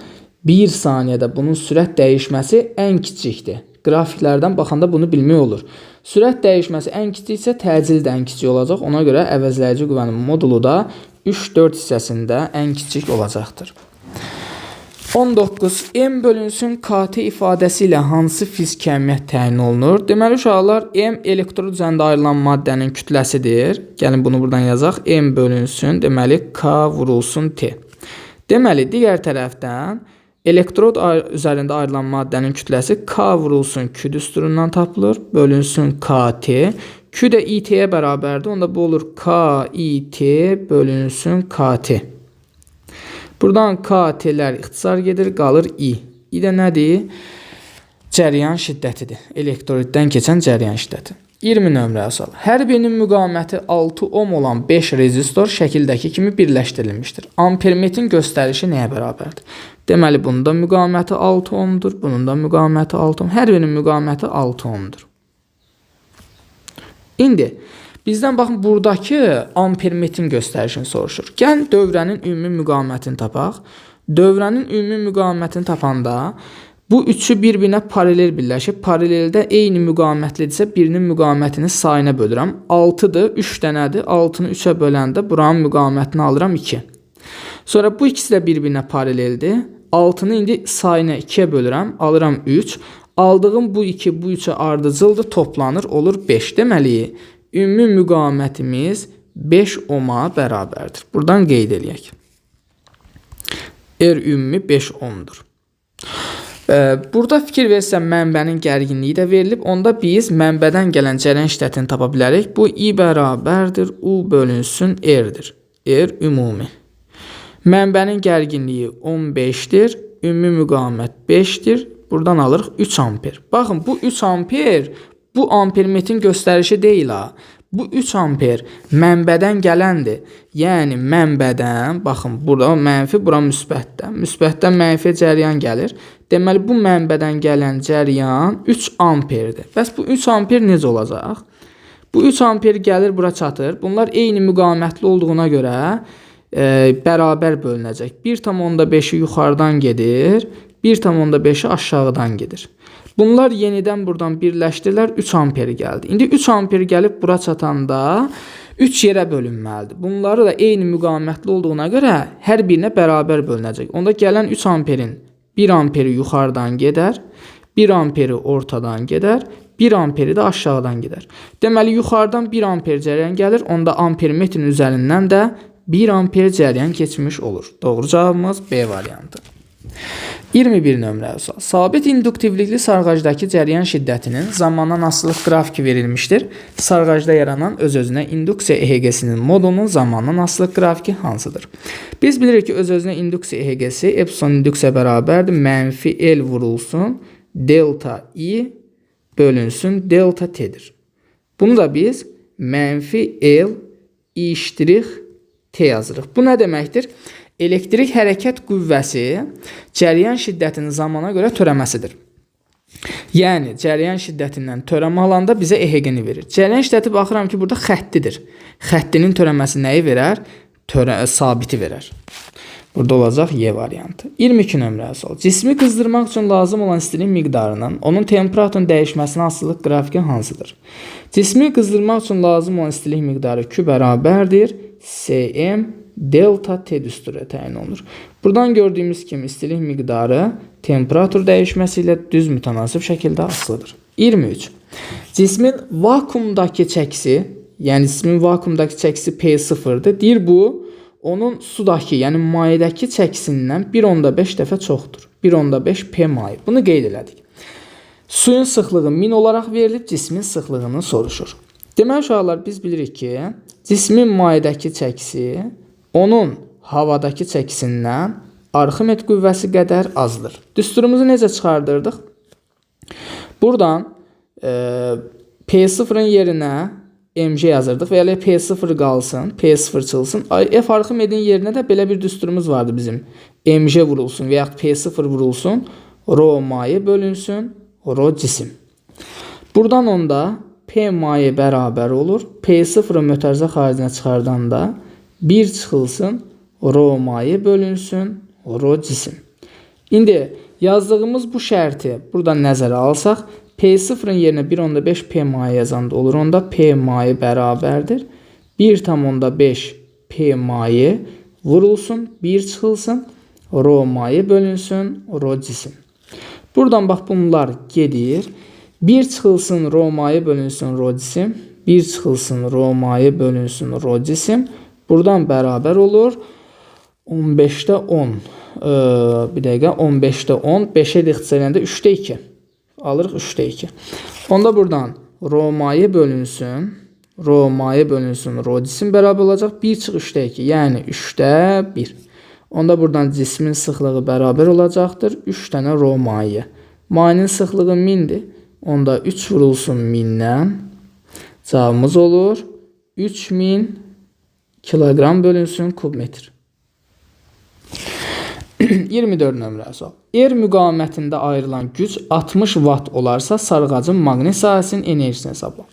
1 saniyədə bunun sürət dəyişməsi ən kiçikdir. Qrafiklərdən baxanda bunu bilmək olur. Sürət dəyişməsi ən kiçiksə təcil də ən kiçik olacaq. Ona görə əvəzləyici qüvvənin modulu da 3-4 hissəsində ən kiçik olacaqdır. 19. M bölünsün KT ifadəsi ilə hansı fiziki əhəmiyyət təyin olunur? Deməli, uşaqlar, M elektrod üzərində ayrılan maddənin kütləsidir. Gəlin bunu buradan yazaq. M bölünsün, deməli, K vurulsun T. Deməli, digər tərəfdən elektrod üzərində ayrılan maddənin kütləsi K vurulsun Q düsturundan tapılır. Bölünsün KT. Q də IT-yə bərabərdir. Onda bu olur KIT bölünsün KT. Buradan KT-lər ixtisar gedir, qalır I. I də nədir? Cəryan şiddətidir. Elektroddən keçən cəryan şiddəti. 20 nömrəli sual. Hər birinin müqaməti 6 ohm olan 5 rezistor şəkildəki kimi birləşdirilmişdir. Ampermetrin göstərişi nəyə bərabərdir? Deməli, bunun da müqaməti 6 ohmdur, bunun da müqaməti 6 ohm. Hər birinin müqaməti 6 ohmdur. İndi bizdən baxın, buradakı ampermetrin göstərişini soruşur. Gəlin dövrənin ümumi müqamətini tapaq. Dövrənin ümumi müqamətini tapanda bu üçü bir-birinə paralel birləşib. Paraleldə eyni müqamətlidirsə birinin müqamətini sayına bölürəm. 6-dır, 3 dənədir. 6-nı 3-ə böləndə buranın müqamətini alıram 2. Sonra bu ikisi də bir-birinə paraleldir. 6-nı indi sayına 2-yə bölürəm, alıram 3. Aldığım bu 2, bu 3-ə ardıcıldır, toplanır, olur 5. Deməli, ümumi müqamətimiz 5 ohma bərabərdir. Buradan qeyd eləyək. Ümumi 5 ohmdur. Burada fikir versəm mənbənin gərginliyi də verilib. Onda biz mənbədən gələn cəryan şiddətini tapa bilərik. Bu I bərabərdir, U bölünsün R-dir. R ümumi. Mənbənin gərginliyi 15-dir, ümumi müqamət 5-dir. Buradan alırıq 3 amper. Baxın, bu 3 amper bu ampermetrin göstərişi deyil ha. Bu 3 amper mənbədən gələndir. Yəni mənbədən, baxın, burada mənfi, bura müsbətdən. Müsbətdən mənfiyə cəryan gəlir. Deməli, bu mənbədən gələn cəryan 3 amperdir. Bəs bu 3 amper necə olacaq? Bu 3 amper gəlir, bura çatır. Bunlar eyni müqamətli olduğuna görə bərabər bölünəcək. 1,5'i yuxarıdan gedir, 1,5'i aşağıdan gedir. Bunlar yenidən buradan birləşdirilər, 3 amperi gəldi. İndi 3 amperi gəlib bura çatanda 3 yerə bölünməlidir. Bunları da eyni müqamətli olduğuna görə hər birinə bərabər bölünəcək. Onda gələn 3 amperin 1 amperi yuxarıdan gedər, 1 amperi ortadan gedər, 1 amperi də aşağıdan gedər. Deməli, yuxarıdan 1 amper cəryan gəlir, onda ampermetrin üzərindən də 1 amper cəryan keçmiş olur. Doğru cavabımız B variantı. 21 nömrəli sual. Sabit induktivlikli sarğacdakı cəryan şiddətinin zamandan asılılıq qrafiki verilmişdir. Sarğacda yaranan öz-özünə induksiya EHG-sinin modulunun zamandan asılılıq qrafiki hansıdır? Biz bilirik ki, öz-özünə induksiya EHG-si epsilon induksiya bərabərdir. Mənfi L vurulsun, delta I bölünsün, delta T'dir. Bunu da biz mənfi L I' T yazırıq. Bu nə deməkdir? Elektrik hərəkət qüvvəsi cəryan şiddətinin zamana görə törəməsidir. Yəni, cəryan şiddətindən törəmə alanda bizə EHG-ni verir. Cəryan şiddəti baxıram ki, burada xəttidir. Xəttinin törəməsi nəyi verər? Sabiti verər. Burada olacaq Y variantı. 22 nömrəli sual. Cismi qızdırmaq üçün lazım olan istilik miqdarının onun temperaturun dəyişməsinə asılılıq qrafiki hansıdır? Cismi qızdırmaq üçün lazım olan istilik miqdarı Q bərabərdir. Cm delta T düsturu təyin olunur. Buradan gördüyümüz kimi istilik miqdarı temperatur dəyişməsi ilə düz mütənasib şəkildə asılıdır. 23. Cismin vakuumdakı çəkisi, yəni cismin vakuumdakı çəkisi P0'dır. Deyir bu, onun sudakı, yəni mayedəki çəkisindən 1,5 dəfə çoxdur. 1,5 P maye. Bunu qeyd elədik. Suyun sıxlığı 1000 olaraq verilib, cismin sıxlığını soruşur. Deməli, uşaqlar, biz bilirik ki, cismin mayedəki çəkisi onun havadakı çəkisindən Arximed qüvvəsi qədər azdır. Düsturumuzu necə çıxardırdıq? Buradan P0'ın yerinə mg yazırdıq və ya P0 qalsın, P0 çıxılsın. F Arximedin yerinə də belə bir düsturumuz vardı bizim. mg vurulsun və yaxud P0 vurulsun, rho maye bölünsün, rho cisim. Buradan onda P maye bərabər olur. P0'ı mötərizə xaricinə çıxardanda 1 çıxılsın, rho maye bölünsün, rho cisim. İndi yazdığımız bu şərti buradan nəzərə alsaq, P0'ın yerinə 1,5 P maye yazanda olur. Onda P maye bərabərdir. 1,5 P maye vurulsun, 1 çıxılsın, rho maye bölünsün, rho cisim. Buradan bax bunlar gedir. 1 çıxılsın, rho maye bölünsün, rho cisim. 1 çıxılsın, rho maye bölünsün, rho cisim. Buradan bərabər olur. 15'də 10. Bir dəqiqə, 15'də 10. 5'e ixtisar edəndə 3'də 2. Alırıq 3'də 2. Onda buradan rho maye bölünsün, rho maye bölünsün, rho cisim bərabər olacaq. 1 çıx 3'də 2. Yəni 3'də 1. Onda buradan cismin sıxlığı bərabər olacaqdır. 3 dənə rho maye. Mayenin sıxlığı 1000'dir. Onda 3 vurulsun 1000'dən. Cavabımız olur 3000 kilogram bölünsün kubmetr. 24 nömrəli sual. Müqavimətində ayrılan güc 60 watt olarsa sarğacın maqnit sahəsinin enerjisini hesabla.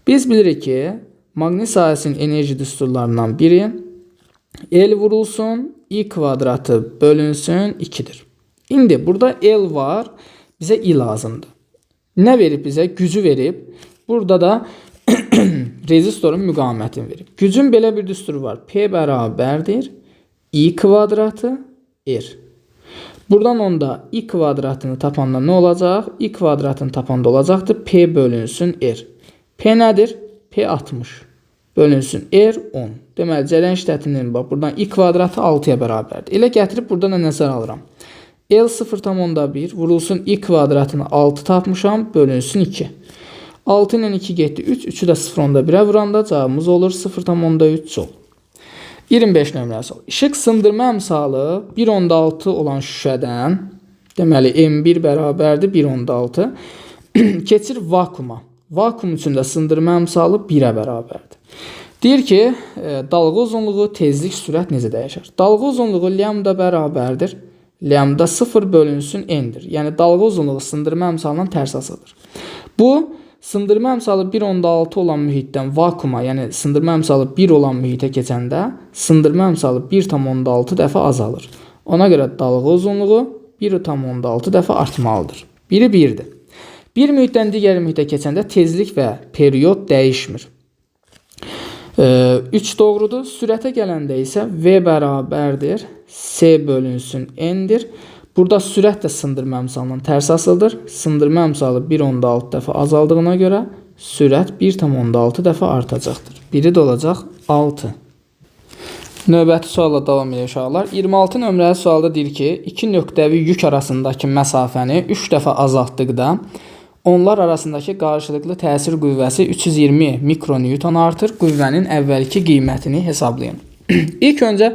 Biz bilirik ki, maqnit sahəsinin enerji düsturlarından biri L vurulsun, I kvadratı bölünsün 2'dir. İndi burada L var, bizə I lazımdır. Nə verib bizə? Gücü verib. Burada da rezistorun müqavimətini verib. Gücün belə bir düsturu var. P bərabərdir. I kvadratı R. Buradan onda I kvadratını tapanda nə olacaq? I kvadratını tapanda olacaqdır. P bölünsün R. P nədir? P 60. Bölünsün R 10. Deməli, cəryan şiddətinin bax, buradan I kvadratı 6'ya bərabərdir. Elə gətirib buradan da nəzər alıram. L 0,1 vurulsun I kvadratını 6 tapmışam, bölünsün 2. 6 ilə 2 getdi 3. 3'ü də 0,1'ə vuranda cavabımız olur 0,3 joule. 25 nömrəli sual. İşıq sındırma əmsalı 1,6 olan şüşədən, deməli M1 bərabərdir 1,6 keçir vakuuma. vakuum üçün də sındırma əmsalı 1-ə bərabərdir. Deyir ki, dalğa uzunluğu, tezlik, sürət necə dəyişər? Dalğa uzunluğu lambda bərabərdir. Lambda 0 bölünsün n-dir. Yəni dalğa uzunluğu sındırma əmsalından tərs asılıdır. Bu sındırma əmsalı 1.6 olan mühitdən vakuuma, yəni sındırma əmsalı 1 olan mühitə keçəndə sındırma əmsalı 1.6 dəfə azalır. Ona görə dalğa uzunluğu 1.6 dəfə artmalıdır. Biri 1-dir. Bir mühitdən digər mühitə keçəndə tezlik və period dəyişmir. 3 doğrudur. Sürətə gələndə isə V bərabərdir. S bölünsün n-dir. Burada sürət də sındırma əmsalından tərs asılıdır. Sındırma əmsalı 1.6 dəfə azaldığına görə sürət 1.6 dəfə artacaqdır. Biri də olacaq 6. Növbəti sualla davam edir uşaqlar. 26 nömrəli sualda deyir ki, iki nöqtəvi yük arasındakı məsafəni 3 dəfə azaltdıqda onlar arasındakı qarşılıqlı təsir qüvvəsi 320 mikronewton artır. Qüvvənin əvvəlki qiymətini hesablayın. İlk öncə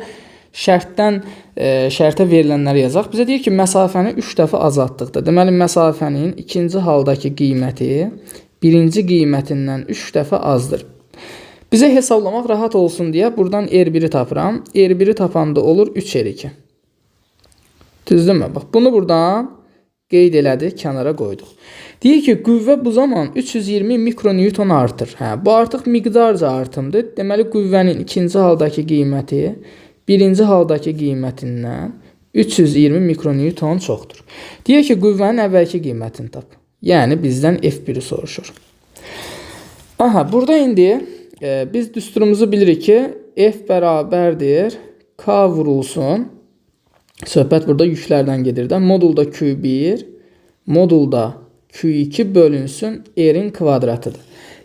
şərtə verilənləri yazaq. Bizə deyir ki, məsafəni 3 dəfə azaltdıqda, deməli məsafənin ikinci haldakı qiyməti birinci qiymətindən 3 dəfə azdır. Bizə hesablamaq rahat olsun deyə buradan R1-i tapıram. R1-i tapanda olur 3R2. Düzdürmü? Bax, bunu buradan qeyd elədik, kənara qoyduq. Deyir ki, qüvvə bu zaman 320 mikronewton artır. Bu artıq miqdarca artımdır. Deməli, qüvvənin ikinci haldakı qiyməti birinci haldakı qiymətindən 320 mikronewton çoxdur. Deyir ki, qüvvənin əvvəlki qiymətini tap. Yəni, bizdən F1-i soruşur. Burada indi biz düsturumuzu bilirik ki, F bərabərdir, K vurulsun. Söhbət burada yüklərdən gedir də. Modulda Q1, modulda Q2 bölünsün R-in kvadratıdır.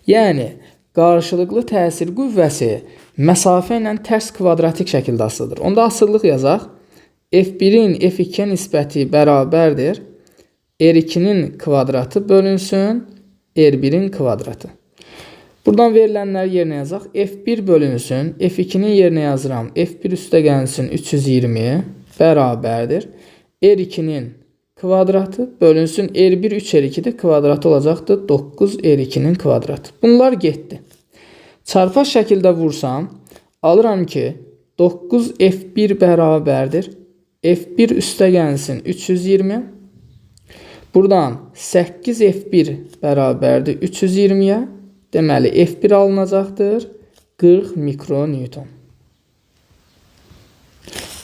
Yəni, qarşılıqlı təsir qüvvəsi məsafə ilə tərs kvadratik şəkildə asılıdır. Onda asıllıq yazaq. F1-in F2-yə nisbəti bərabərdir. R2-nin kvadratı bölünsün R1-in kvadratı. Buradan verilənləri yerinə yazaq. F1 bölünsün. F2-nin yerinə yazıram. F1 üstə gəlsin 320 bərabərdir. R2-nin kvadratı bölünsün R1 3R2-dir. Kvadratı olacaqdır 9R2-nin kvadratı. Bunlar getdi. Çarpaz şəkildə vursam, alıram ki 9F1 bərabərdir. F1 üstə gəlsin 320. Buradan 8F1 bərabərdir 320-yə. Deməli, F1 alınacaqdır 40 mikronewton.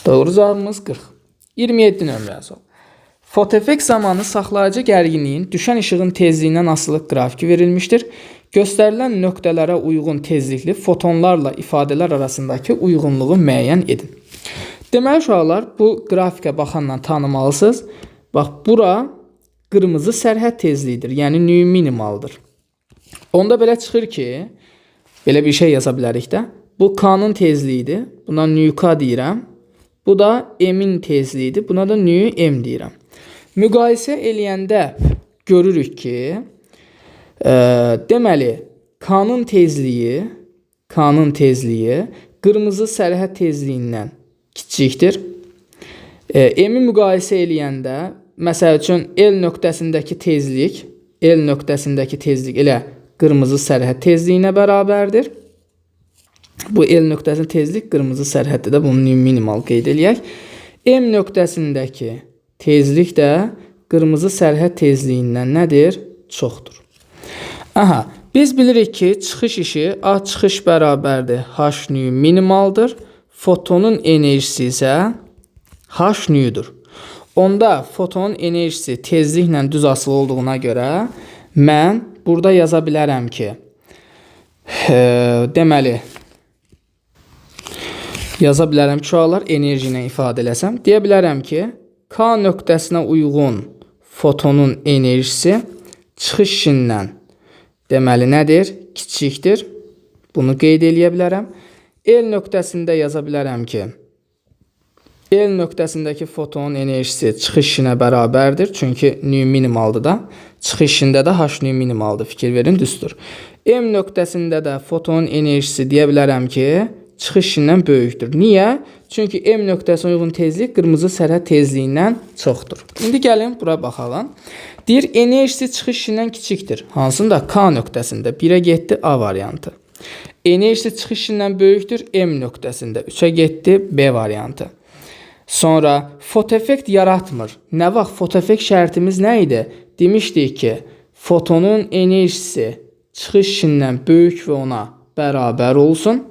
Doğru cavabımız 40. 27 nömrəli sual. Fotoeffekt zamanı saxlayıcı gərginliyin düşən işığın tezliyindən asılıq qrafiki verilmişdir. Göstərilən nöqtələrə uyğun tezlikli fotonlarla ifadələr arasındakı uyğunluğu müəyyən edin. Deməli, uşaqlar, bu qrafikə baxanla tanımalısınız. Bax, bura qırmızı sərhəd tezliyidir, yəni nü minimaldır. Onda belə çıxır ki, belə bir şey yaza bilərik də. Bu K-nın tezliyidir, buna nü K deyirəm. Bu da M-in tezliyidir, buna da nü M deyirəm. Müqayisə eləyəndə görürük ki, deməli, K-nın tezliyi qırmızı sərhəd tezliyindən kiçikdir. M-i müqayisə eləyəndə, məsəl üçün L nöqtəsindəki tezlik elə qırmızı sərhəd tezliyinə bərabərdir. Bu L nöqtəsinin tezlik qırmızı sərhəddə də bunu minimal qeyd eləyək. M nöqtəsindəki tezlik də qırmızı sərhəd tezliyindən nədir? Çoxdur. Biz bilirik ki, çıxış işi A çıxış bərabərdir H nü minimaldır. Fotonun enerjisi isə H nüdür. Onda fotonun enerjisi tezliklə düz asılı olduğuna görə mən burada yaza bilərəm ki, deməli, yaza bilərəm ki, uşaqlar enerji ilə ifadə eləsəm, deyə bilərəm ki, K nöqtəsinə uyğun fotonun enerjisi çıxış işindən deməli nədir? Kiçikdir. Bunu qeyd eləyə bilərəm. L nöqtəsində yaza bilərəm ki, L nöqtəsindəki fotonun enerjisi çıxış işinə bərabərdir. Çünki nü minimaldır da. Çıxış işində də H nü minimaldır. Fikir verin, düzdür. M nöqtəsində də fotonun enerjisi deyə bilərəm ki, çıxış işindən böyükdür. Niyə? Çünki M nöqtəsinə uyğun tezlik qırmızı sərhəd tezliyindən çoxdur. İndi gəlin bura baxalım. Deyir, enerjisi çıxış işindən kiçikdir. Hansında? K nöqtəsində 1-ə getdi A variantı. Enerjisi çıxış işindən böyükdür M nöqtəsində 3-ə getdi B variantı. Sonra fotoeffekt yaratmır. Nə vaxt fotoeffekt şərtimiz nə idi? Demişdik ki, fotonun enerjisi çıxış işindən böyük və ona bərabər olsun.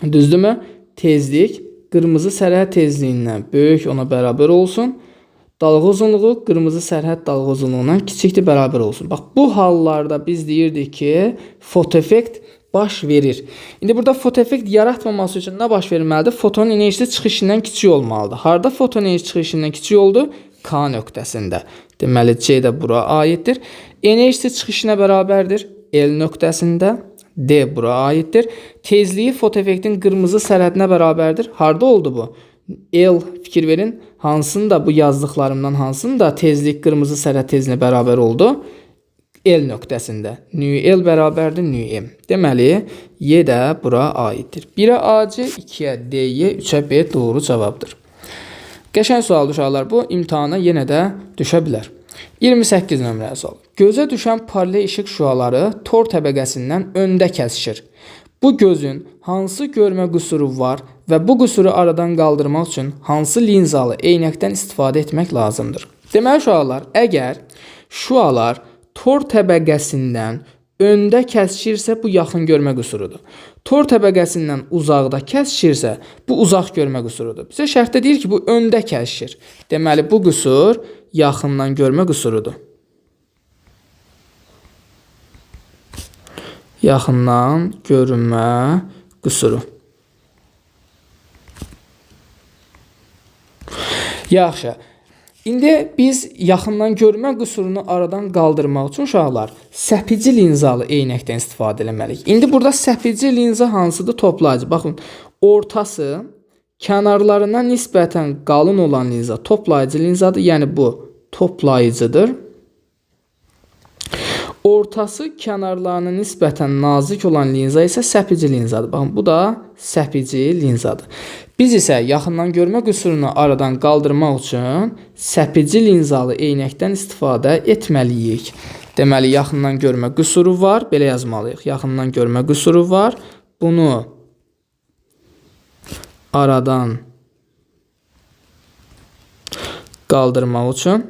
Düzdürmü? Tezlik qırmızı sərhəd tezliyindən böyük ona bərabər olsun. Dalğa uzunluğu qırmızı sərhəd dalğa uzunluğundan kiçikdir, bərabər olsun. Bax, bu hallarda biz deyirdik ki, fotoeffekt baş verir. İndi burada fotoeffekt yaratmaması üçün nə baş verməlidir? Fotonun enerjisi çıxışından kiçik olmalıdır. Harda foton enerjisi çıxışından kiçik oldu? K nöqtəsində. Deməli, C də bura aiddir. Enerjisi çıxışına bərabərdir. L nöqtəsində. D bura aiddir. Tezliyi fotoeffektin qırmızı sərhədinə bərabərdir. Harda oldu bu? L fikir verin. Hansında bu yazdıqlarımdan hansında tezlik qırmızı sərhəd tezliyinə bərabər oldu? L nöqtəsində. Nu L bərabərdir nu M. Deməli, Y də bura aiddir. 1-ə AC, 2-yə D-yə, 3-ə B doğru cavabdır. Qəşəng sual uşaqlar, bu imtahana yenə də düşə bilər. 28 nömrəli sual. Gözə düşən paralel işıq şüaları tor təbəqəsindən öndə kəsişir. Bu gözün hansı görmə qüsuru var və bu qüsuru aradan qaldırmaq üçün hansı linzalı eynəkdən istifadə etmək lazımdır? Deməli uşaqlar, əgər şüalar tor təbəqəsindən öndə kəsişirsə, bu yaxın görmə qüsurudur. Tor təbəqəsindən uzaqda kəsişirsə, bu uzaq görmə qüsurudur. Bizə şərtdə deyir ki, bu öndə kəsişir. Deməli, bu qüsur yaxından görmə qüsurudur. Yaxından görmə qüsuru. Yaxşı. İndi biz yaxından görmə qüsurunu aradan qaldırmaq üçün uşaqlar səpici linzalı eynəkdən istifadə etməliyik. İndi burada səpici linza hansıdır? Toplayıcı. Baxın, ortası kənarlarına nisbətən qalın olan linza toplayıcı linzadır. Yəni bu toplayıcıdır. Ortası kənarlarına nisbətən nazik olan linza isə səpici linzadır. Baxın, bu da səpici linzadır. Biz isə yaxından görmə qüsurunu aradan qaldırmaq üçün səpici linzalı eynəkdən istifadə etməliyik. Deməli, yaxından görmə qüsuru var. Belə yazmalıyıq. Yaxından görmə qüsuru var. Bunu aradan qaldırmaq üçün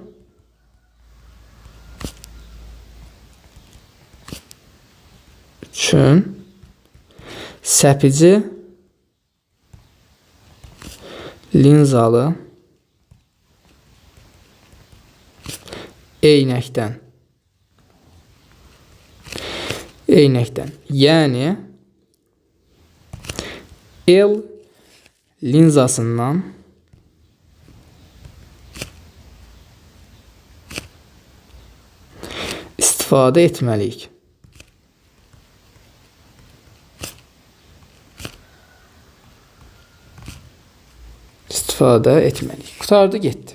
səpici linzalı eynəkdən, yəni L linzasından istifadə etməliyik. Qutardı, getdi.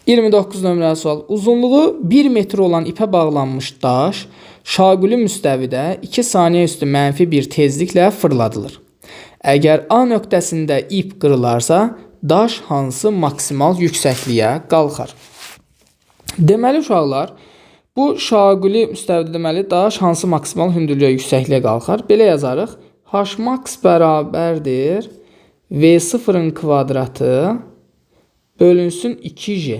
29 nömrəli sual. Uzunluğu 1 metr olan ipə bağlanmış daş şaquli müstəvidə 2 saniyə üstü mənfi bir tezliklə fırladılır. Əgər A nöqtəsində ip qırılarsa, daş hansı maksimal yüksəkliyə qalxar? Deməli uşaqlar, bu şaquli müstəvidə deməli daş hansı maksimal hündürlüyə yüksəkliyə qalxar? Belə yazarıq. H max bərabərdir V0-ın kvadratı bölünsün 2J.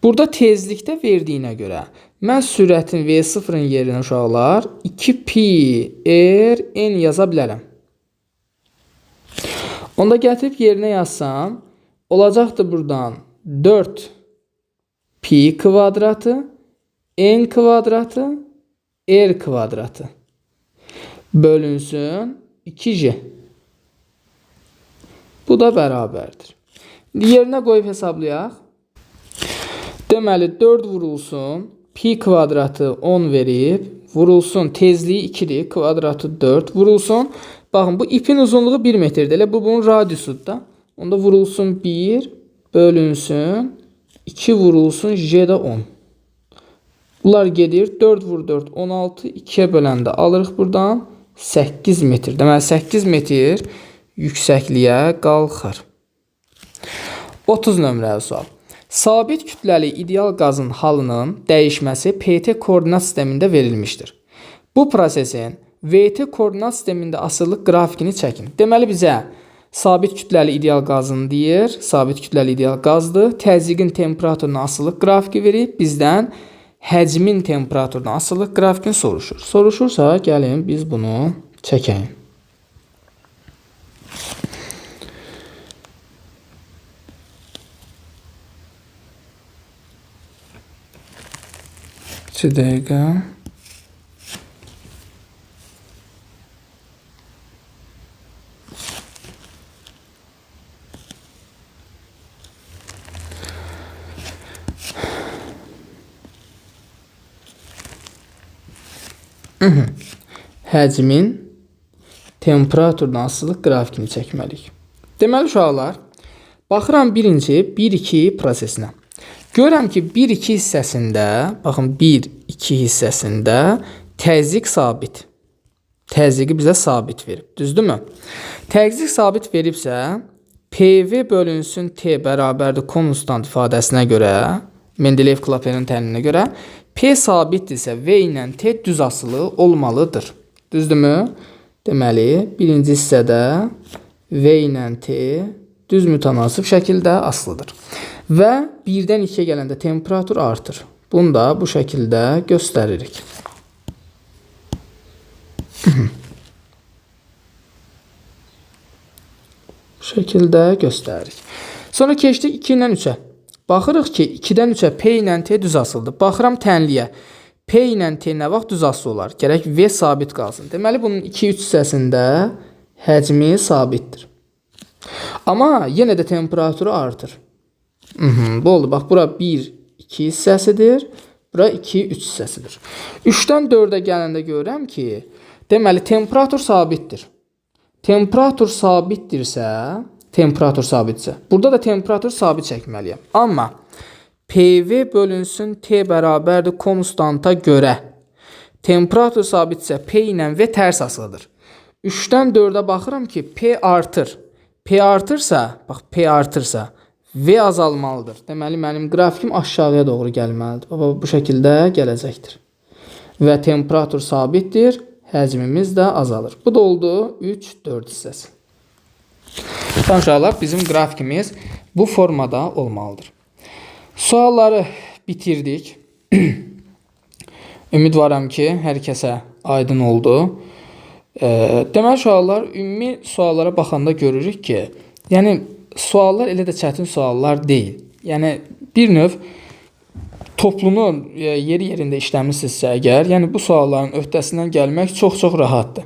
Burada tezlikdə verdiyinə görə mən sürətin V0-ın yerinə uşaqlar 2pi r n yaza bilərəm. Onda gətirib yerinə yazsam, olacaqdır buradan 4 pi kvadratı n kvadratı r kvadratı bölünsün 2J. Bu da bərabərdir. Yerinə qoyub hesablayaq. Deməli, 4 vurulsun, pi kvadratı 10 verib, vurulsun, tezliyi 2'dir, kvadratı 4 vurulsun. Baxın, bu ipin uzunluğu 1 metrdir. Elə bu bunun radiusudur da. Onda vurulsun 1, bölünsün, 2 vurulsun, J də 10. Bunlar gedir, 4 vur 4, 16, 2'yə böləndə alırıq buradan 8 metr. Deməli, 8 metr yüksəkliyə qalxır. 30 nömrəli sual. Sabit kütləli ideal qazın halının dəyişməsi PT koordinat sistemində verilmişdir. Bu prosesin VT koordinat sistemində asılılıq qrafikini çəkin. Deməli bizə sabit kütləli ideal qazın deyir. Sabit kütləli ideal qazdır. Təzyiqin temperaturuna asılılıq qrafiki verib bizdən həcmin temperaturuna asılılıq qrafikini soruşur. Soruşursa gəlin biz bunu çəkək. İki dəqiqə. Həcmin temperaturuna asılılıq qrafikini çəkməliyik. Deməli uşaqlar, baxıram birinci 1-2 prosesinə. Görürəm ki 1-2 hissəsində, baxın 1-2 hissəsində təzyiq sabit. Təzyiqi bizə sabit verib, düzdürmü? Təzyiq sabit veribsə, PV bölünsün T bərabərdir konstant ifadəsinə görə, Mendeleyev-Klapenin təliminə görə, P sabitdirsə V ilə T düz asılı olmalıdır. Düzdürmü? Deməli, birinci hissədə V ilə T düz mütənasib şəkildə asılıdır. Və 1-dən 2-yə gələndə temperatur artır. Bunu da bu şəkildə göstəririk. Bu şəkildə göstəririk. Sonra keçdik 2 ilə 3-ə. Baxırıq ki, 2-dən 3-ə P ilə T düz asılıdır. Baxıram tənliyə. P ilə T nə vaxt düz asılı olar? Gərək V sabit qalsın. Deməli, bunun 2-3 hissəsində həcmi sabitdir. Amma yenə də temperaturu artır. Bu oldu. Bax, bura 1-2 hissəsidir. Bura 2-3 hissəsidir. 3-dən 4-ə gələndə görürəm ki, deməli, temperatur sabitdir. Temperatur sabitdirsə, burada da temperatur sabit çəkməliyəm. Amma PV bölünsün T bərabərdir konstanta görə temperatur sabitsə P ilə V tərs asılıdır. 3-dən 4-ə baxıram ki, P artır. P artırsa, bax, P artırsa V azalmalıdır. Deməli, mənim qrafikim aşağıya doğru gəlməlidir. Bu şəkildə gələcəkdir. Və temperatur sabitdir, həcmimiz də azalır. Bu da oldu 3-4 hissəsi. Uşaqlar, bizim qrafikimiz bu formada olmalıdır. Sualları bitirdik. Ümidvaram ki, hər kəsə aydın oldu. Deməli, uşaqlar, ümumi suallara baxanda görürük ki, yəni, suallar elə də çətin suallar deyil. Yəni, bir növ toplunu yeri-yerində işləmişsinizsə əgər, yəni bu sualların öhdəsindən gəlmək çox-çox rahatdır.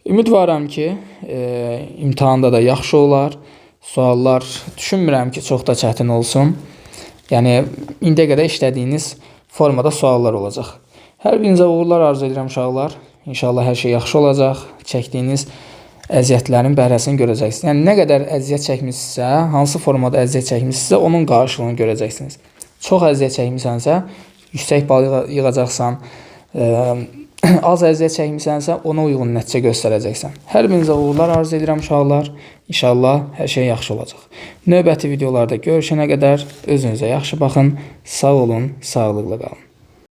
Ümidvaram ki, imtahanda da yaxşı olar. Suallar düşünmürəm ki, çox da çətin olsun. Yəni, indiyə qədər işlədiyiniz formada suallar olacaq. Hər birinizə uğurlar arzu edirəm uşaqlar. İnşallah hər şey yaxşı olacaq. Çəkdiyiniz əziyyətlərin bəhrəsini görəcəksiniz. Yəni, nə qədər əziyyət çəkmişsinizsə, hansı formada əziyyət çəkmişsinizsə, onun qarşılığını görəcəksiniz. Çox əziyyət çəkmişsənsə, yüksək bal yığacaqsan. Az əziyyət çəkmişsənsə, ona uyğun nəticə göstərəcəksən. Hər birinizə uğurlar arzu edirəm uşaqlar. İnşallah hər şey yaxşı olacaq. Növbəti videolarda görüşənə qədər özünüzə yaxşı baxın. Sağ olun, sağlıqla qalın.